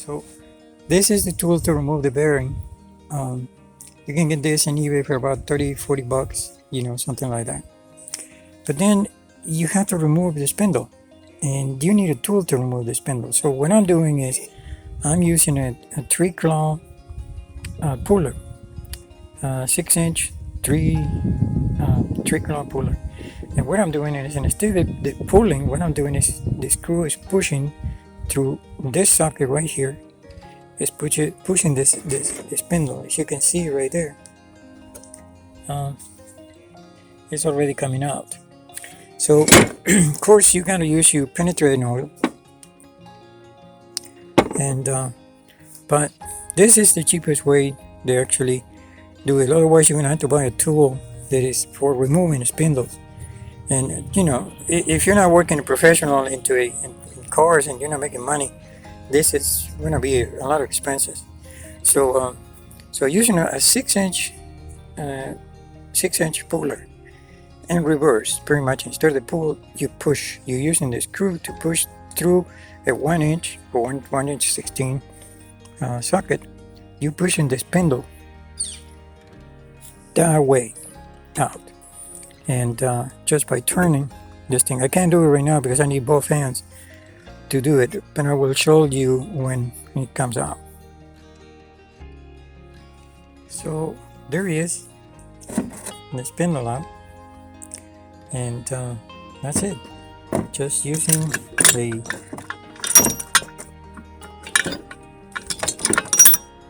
So this is the tool to remove the bearing. You can get this on eBay for about 30-40 bucks, something like that. But then you have to remove the spindle, and you need a tool to remove the spindle. So what I'm doing is I'm using a 3-claw puller, 6-inch 3-claw puller. And what I'm doing is, instead of the pulling, what I'm doing is the screw is pushing through this socket right here. It's pushing this spindle, as you can see right there. It's already coming out. So of course you gotta use your penetrating oil, and but this is the cheapest way to actually do it. Otherwise you're gonna have to buy a tool that is for removing spindles. And if you're not working a professional in cars and you're not making money, this is gonna be a lot of expenses. So using a 6-inch puller and reverse, pretty much. Instead of the pull, you push. You're using the screw to push through a 1-inch or 1-inch 16 socket. You're pushing the spindle that way out, and just by turning this thing, I can't do it right now because I need both hands to do it, but I will show you when it comes out. So there he is, the spindle out, and that's it. Just using a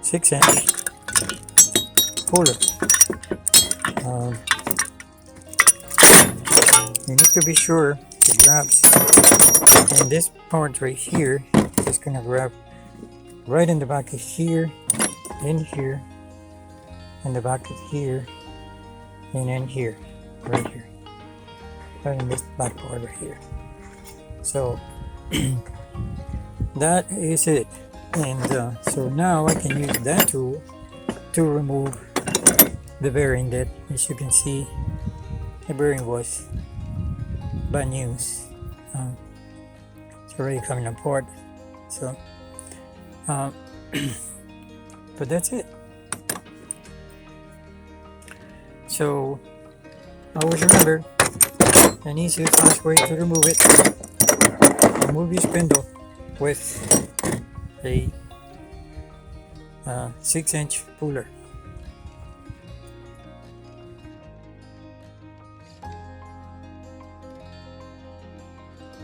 6-inch puller. You need to be sure it grabs, and this part right here is gonna grab right in the back of here, in here, in the back of here, and in here, right here, right in this back part right here. So that is it. And so now I can use that tool to remove the bearing that, as you can see, the bearing was bad news. It's already coming apart. So but that's it. So always remember, an easy fast way to remove it: remove your spindle with a 6-inch puller.